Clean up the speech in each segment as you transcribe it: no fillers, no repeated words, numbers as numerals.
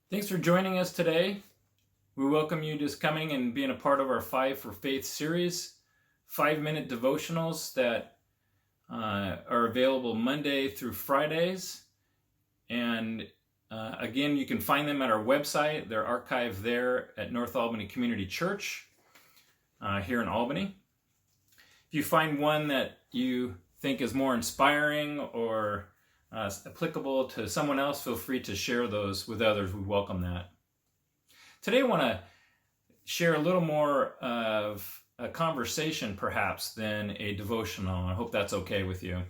Thanks for joining us today. We welcome you just coming and being a part of our Five for Faith series, 5-minute devotionals that are available Monday through Fridays. And again, you can find them at our website. They're archived there at North Albany Community Church here in Albany. If you find one that you think is more inspiring or applicable to someone else, feel free to share those with others. We welcome that. Today I want to share a little more of a conversation perhaps than a devotional. I hope that's okay with you.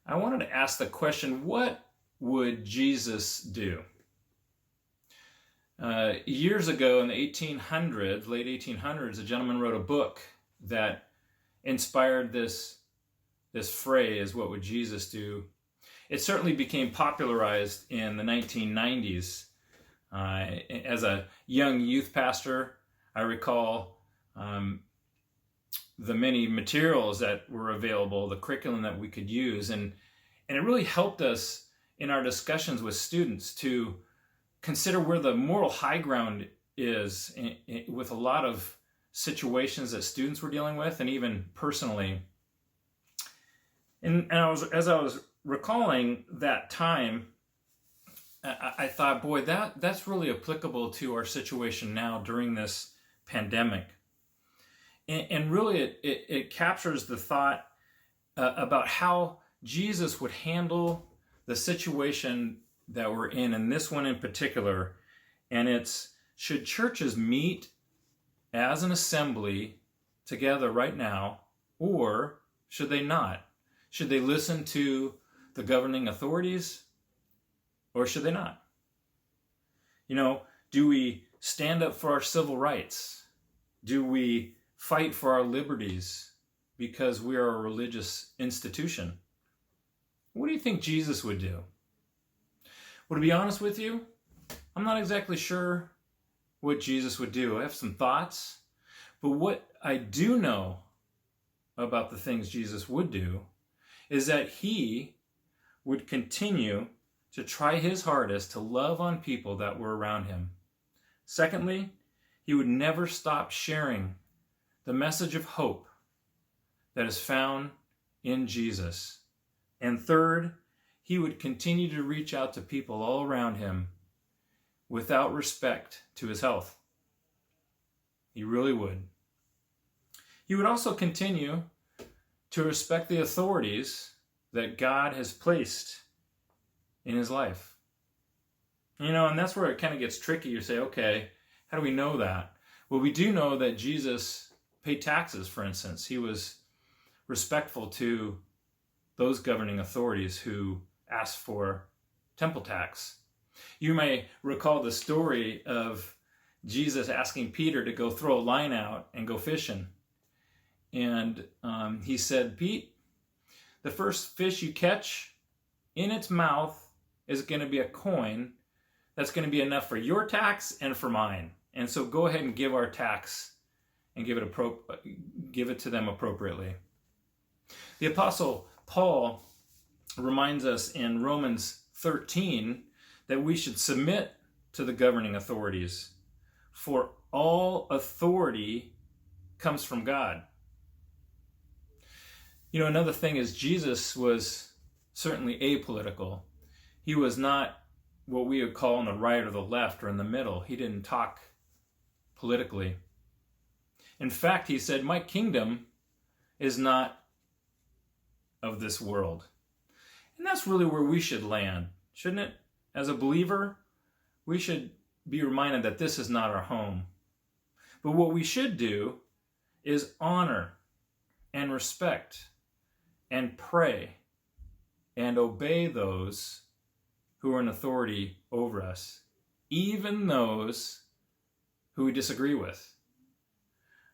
I wanted to ask the question, what would Jesus do? Years ago in the late 1800s, a gentleman wrote a book that inspired this phrase, what would Jesus do? It certainly became popularized in the 1990s. As a young youth pastor, I recall the many materials that were available, the curriculum that we could use, and it really helped us in our discussions with students to consider where the moral high ground is with a lot of situations that students were dealing with, and even personally. And as I was recalling that time, I thought, boy, that's really applicable to our situation now during this pandemic. And really, it captures the thought about how Jesus would handle the situation that we're in, and this one in particular. And it's, should churches meet as an assembly together right now, or should they not? Should they listen to the governing authorities, or should they not? You know, do we stand up for our civil rights? Do we fight for our liberties because we are a religious institution? What do you think Jesus would do? Well, to be honest with you, I'm not exactly sure what Jesus would do. I have some thoughts, but what I do know about the things Jesus would do is that he would continue to try his hardest to love on people that were around him. Secondly, he would never stop sharing the message of hope that is found in Jesus. And third, he would continue to reach out to people all around him without respect to his health. He really would. He would also continue to respect the authorities that God has placed in his life. You know, and that's where it kind of gets tricky. You say, okay, how do we know that? Well, we do know that Jesus paid taxes, for instance. He was respectful to those governing authorities who asked for temple tax. You may recall the story of Jesus asking Peter to go throw a line out and go fishing. And he said, Pete, the first fish you catch, in its mouth is going to be a coin that's going to be enough for your tax and for mine. And so go ahead and give our tax and give it to them appropriately. The Apostle Paul reminds us in Romans 13 that we should submit to the governing authorities, for all authority comes from God. You know, another thing is Jesus was certainly apolitical. He was not what we would call on the right or the left or in the middle. He didn't talk politically. In fact, he said, my kingdom is not of this world. And that's really where we should land, shouldn't it? As a believer, we should be reminded that this is not our home. But what we should do is honor and respect and pray and obey those who are in authority over us, even those who we disagree with.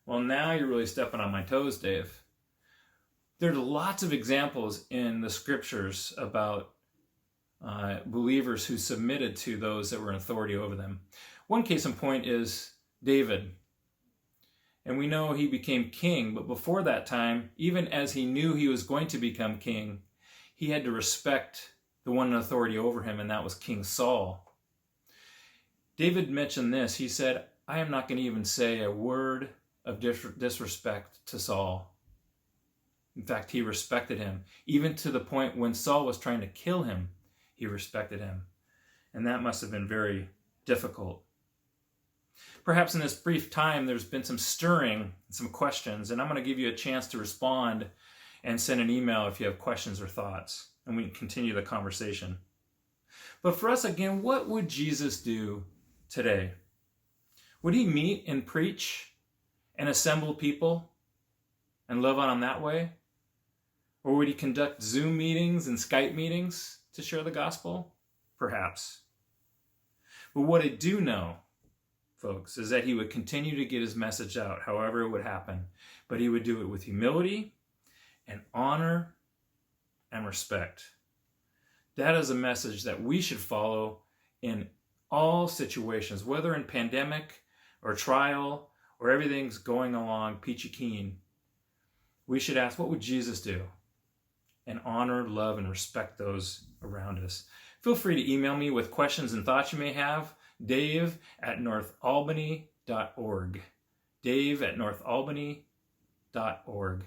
Well, now you're really stepping on my toes, Dave. There's lots of examples in the scriptures about believers who submitted to those that were in authority over them. One case in point is David. And we know he became king, but before that time, even as he knew he was going to become king, he had to respect the one in authority over him, and that was King Saul. David mentioned this. He said, I am not going to even say a word of disrespect to Saul. In fact, he respected him. Even to the point when Saul was trying to kill him, he respected him. And that must have been very difficult. Perhaps in this brief time, there's been some stirring, some questions, and I'm going to give you a chance to respond and send an email if you have questions or thoughts, and we can continue the conversation. But for us, again, what would Jesus do today? Would he meet and preach and assemble people and love on them that way? Or would he conduct Zoom meetings and Skype meetings to share the gospel? Perhaps. But what I do know, folks, is that he would continue to get his message out, however it would happen. But he would do it with humility and honor and respect. That is a message that we should follow in all situations, whether in pandemic or trial or everything's going along peachy keen. We should ask, what would Jesus do? And honor, love, and respect those around us. Feel free to email me with questions and thoughts you may have. Dave@northalbany.org. Dave@northalbany.org.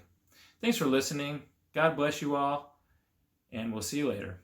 Thanks for listening. God bless you all, and we'll see you later.